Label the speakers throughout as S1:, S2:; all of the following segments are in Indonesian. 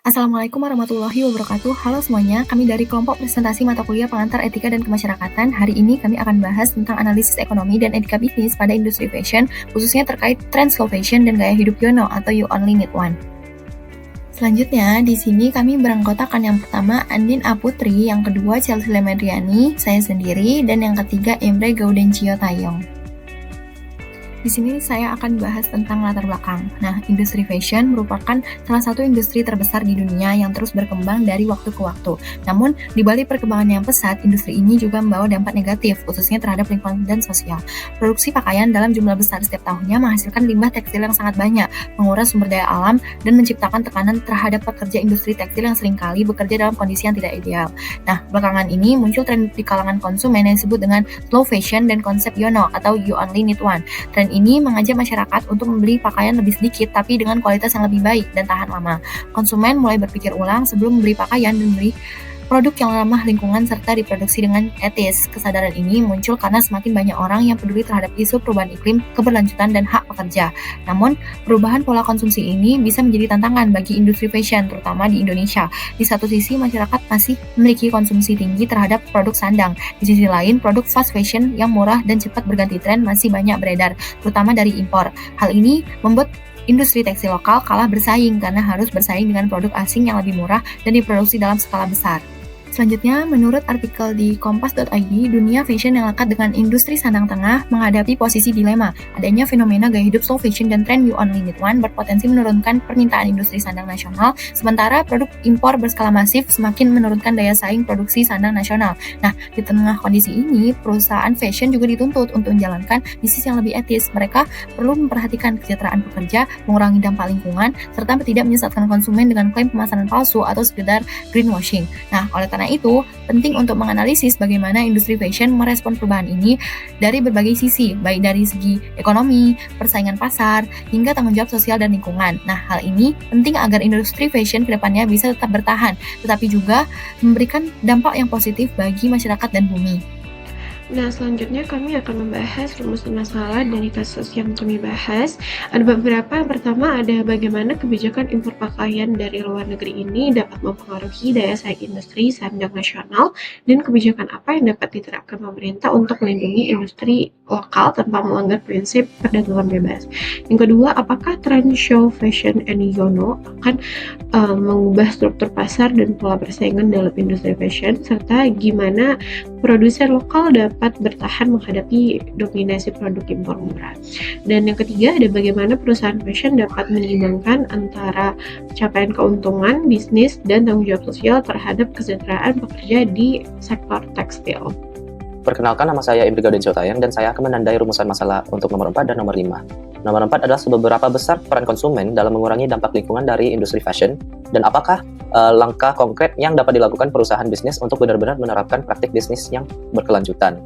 S1: Assalamualaikum warahmatullahi wabarakatuh. Halo semuanya, kami dari kelompok presentasi mata kuliah pengantar etika dan kemasyarakatan. Hari ini kami akan bahas tentang analisis ekonomi dan etika bisnis pada industri fashion, khususnya terkait tren slow fashion dan gaya hidup Yono atau You Only Need One. Selanjutnya, di sini kami beranggotakan yang pertama Andin Aputri, yang kedua Chelsea Lemendriani, saya sendiri, dan yang ketiga Emre Gaudencio Tayong. Di sini saya akan bahas tentang latar belakang. Nah, industri fashion merupakan salah satu industri terbesar di dunia yang terus berkembang dari waktu ke waktu. Namun, di balik perkembangan yang pesat, industri ini juga membawa dampak negatif, khususnya terhadap lingkungan dan sosial. Produksi pakaian dalam jumlah besar setiap tahunnya menghasilkan limbah tekstil yang sangat banyak, menguras sumber daya alam, dan menciptakan tekanan terhadap pekerja industri tekstil yang seringkali bekerja dalam kondisi yang tidak ideal. Nah, belakangan ini muncul tren di kalangan konsumen yang disebut dengan slow fashion dan konsep YONO atau You Only Need One. Tren ini mengajak masyarakat untuk membeli pakaian lebih sedikit tapi dengan kualitas yang lebih baik dan tahan lama. Konsumen mulai berpikir ulang sebelum membeli pakaian dan membeli produk yang ramah lingkungan serta diproduksi dengan etis. Kesadaran ini muncul karena semakin banyak orang yang peduli terhadap isu perubahan iklim, keberlanjutan, dan hak pekerja. Namun, perubahan pola konsumsi ini bisa menjadi tantangan bagi industri fashion, terutama di Indonesia. Di satu sisi, masyarakat masih memiliki konsumsi tinggi terhadap produk sandang. Di sisi lain, produk fast fashion yang murah dan cepat berganti tren masih banyak beredar, terutama dari impor. Hal ini membuat industri tekstil lokal kalah bersaing karena harus bersaing dengan produk asing yang lebih murah dan diproduksi dalam skala besar. Selanjutnya, menurut artikel di kompas.id, dunia fashion yang lekat dengan industri sandang tengah menghadapi posisi dilema. Adanya fenomena gaya hidup slow fashion dan tren You Only Need One berpotensi menurunkan permintaan industri sandang nasional, sementara produk impor berskala masif semakin menurunkan daya saing produksi sandang nasional. Nah, di tengah kondisi ini, perusahaan fashion juga dituntut untuk menjalankan bisnis yang lebih etis. Mereka perlu memperhatikan kesejahteraan pekerja, mengurangi dampak lingkungan, serta tidak menyesatkan konsumen dengan klaim pemasaran palsu atau sekedar greenwashing. Nah, oleh karena itu, penting untuk menganalisis bagaimana industri fashion merespon perubahan ini dari berbagai sisi, baik dari segi ekonomi, persaingan pasar, hingga tanggung jawab sosial dan lingkungan. Nah, hal ini penting agar industri fashion kedepannya bisa tetap bertahan, tetapi juga memberikan dampak yang positif bagi masyarakat dan bumi.
S2: Nah, selanjutnya kami akan membahas rumusan masalah dari kasus yang kami bahas. Ada beberapa. Yang pertama ada bagaimana kebijakan impor pakaian dari luar negeri ini dapat mempengaruhi daya saing industri sandang nasional dan kebijakan apa yang dapat diterapkan pemerintah untuk melindungi industri lokal tanpa melanggar prinsip perdagangan bebas. Yang kedua, apakah tren show fashion and YONO akan mengubah struktur pasar dan pola persaingan dalam industri fashion, serta gimana produsen lokal dapat bertahan menghadapi dominasi produk impor murah. Dan yang ketiga ada bagaimana perusahaan fashion dapat menyeimbangkan antara capaian keuntungan bisnis dan tanggung jawab sosial terhadap kesejahteraan pekerja di sektor tekstil.
S3: Perkenalkan, nama saya Emre Gaudencio Tayong dan saya akan menandai rumusan masalah untuk nomor 4 dan nomor 5. Nomor 4 adalah seberapa besar peran konsumen dalam mengurangi dampak lingkungan dari industri fashion dan apakah langkah konkret yang dapat dilakukan perusahaan bisnis untuk benar-benar menerapkan praktik bisnis yang berkelanjutan.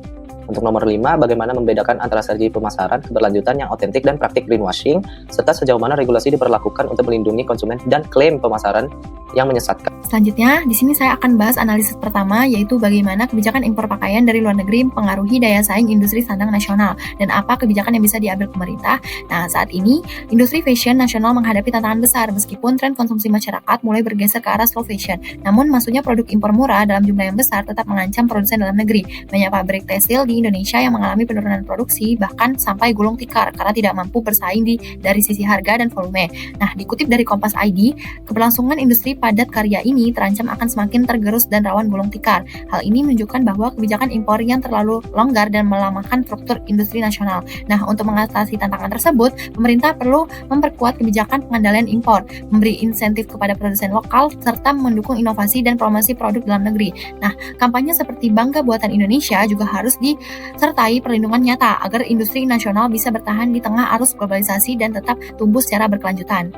S3: Untuk nomor 5, bagaimana membedakan antara strategi pemasaran, keberlanjutan yang otentik dan praktik greenwashing, serta sejauh mana regulasi diberlakukan untuk melindungi konsumen dan klaim pemasaran yang menyesatkan.
S1: Selanjutnya, di sini saya akan bahas analisis pertama, yaitu bagaimana kebijakan impor pakaian dari luar negeri mempengaruhi daya saing industri sandang nasional, dan apa kebijakan yang bisa diambil pemerintah. Nah, saat ini, industri fashion nasional menghadapi tantangan besar, meskipun tren konsumsi masyarakat mulai bergeser ke arah slow fashion. Namun, masuknya produk impor murah dalam jumlah yang besar tetap mengancam produsen dalam negeri. Banyak pabrik tekstil di Indonesia yang mengalami penurunan produksi, bahkan sampai gulung tikar, karena tidak mampu bersaing dari sisi harga dan volume. Nah, dikutip dari Kompas ID, keberlangsungan industri padat karya ini terancam akan semakin tergerus dan rawan gulung tikar. Hal ini menunjukkan bahwa kebijakan impor yang terlalu longgar dan melemahkan struktur industri nasional. Nah, untuk mengatasi tantangan tersebut, pemerintah perlu memperkuat kebijakan pengendalian impor, memberi insentif kepada produsen lokal, serta mendukung inovasi dan promosi produk dalam negeri. Nah, kampanye seperti Bangga Buatan Indonesia juga harus disertai perlindungan nyata agar industri nasional bisa bertahan di tengah arus globalisasi dan tetap tumbuh secara berkelanjutan.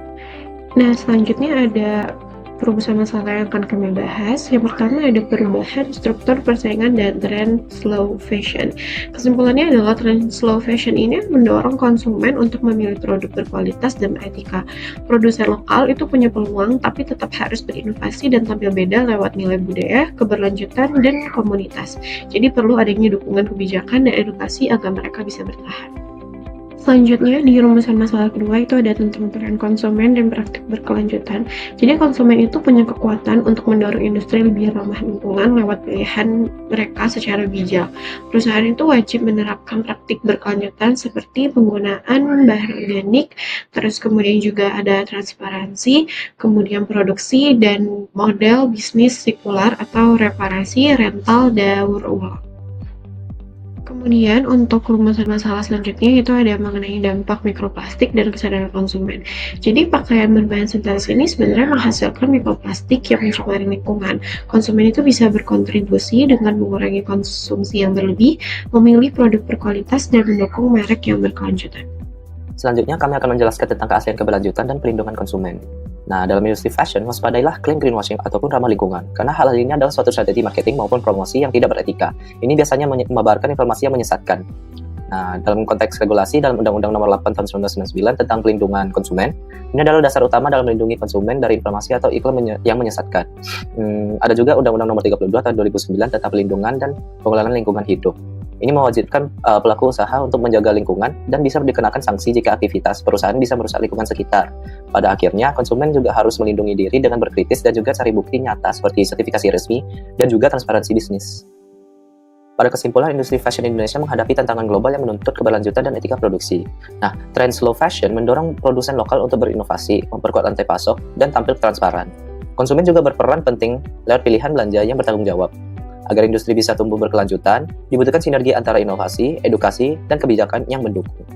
S2: Nah, selanjutnya ada perumusan masalah yang akan kami bahas. Yang pertama ada perubahan struktur persaingan dan tren slow fashion. Kesimpulannya adalah tren slow fashion ini mendorong konsumen untuk memilih produk berkualitas dan etika. Produsen lokal itu punya peluang, tapi tetap harus berinovasi dan tampil beda lewat nilai budaya, keberlanjutan, dan komunitas. Jadi perlu adanya dukungan kebijakan dan edukasi agar mereka bisa bertahan. Selanjutnya di rumusan masalah kedua itu ada tentang peran konsumen dan praktik berkelanjutan. Jadi konsumen itu punya kekuatan untuk mendorong industri lebih ramah lingkungan lewat pilihan mereka secara bijak. Perusahaan itu wajib menerapkan praktik berkelanjutan seperti penggunaan bahan organik, terus kemudian juga ada transparansi, kemudian produksi dan model bisnis sirkular atau reparasi, rental, daur ulang. Kemudian untuk rumusan masalah selanjutnya itu ada mengenai dampak mikroplastik dan kesadaran konsumen. Jadi pakaian berbahan sintetis ini sebenarnya menghasilkan mikroplastik yang mencemari lingkungan. Konsumen itu bisa berkontribusi dengan mengurangi konsumsi yang berlebih, memilih produk berkualitas, dan mendukung merek yang berkelanjutan.
S3: Selanjutnya, kami akan menjelaskan tentang keaslian keberlanjutan dan pelindungan konsumen. Nah, dalam industri fashion, waspadailah klaim greenwashing ataupun ramah lingkungan, karena hal ini adalah suatu strategi marketing maupun promosi yang tidak beretika. Ini biasanya menyebarkan informasi yang menyesatkan. Nah, dalam konteks regulasi dalam Undang-Undang Nomor 8 Tahun 1999 tentang pelindungan konsumen, ini adalah dasar utama dalam melindungi konsumen dari informasi atau iklan yang menyesatkan. Ada juga Undang-Undang Nomor 32 Tahun 2009 tentang pelindungan dan pengelolaan lingkungan hidup. Ini mewajibkan pelaku usaha untuk menjaga lingkungan dan bisa dikenakan sanksi jika aktivitas perusahaan bisa merusak lingkungan sekitar. Pada akhirnya, konsumen juga harus melindungi diri dengan berkritis dan juga cari bukti nyata seperti sertifikasi resmi dan juga transparansi bisnis. Pada kesimpulan, industri fashion Indonesia menghadapi tantangan global yang menuntut keberlanjutan dan etika produksi. Nah, tren slow fashion mendorong produsen lokal untuk berinovasi, memperkuat rantai pasok, dan tampil transparan. Konsumen juga berperan penting lewat pilihan belanja yang bertanggung jawab. Agar industri bisa tumbuh berkelanjutan, dibutuhkan sinergi antara inovasi, edukasi, dan kebijakan yang mendukung.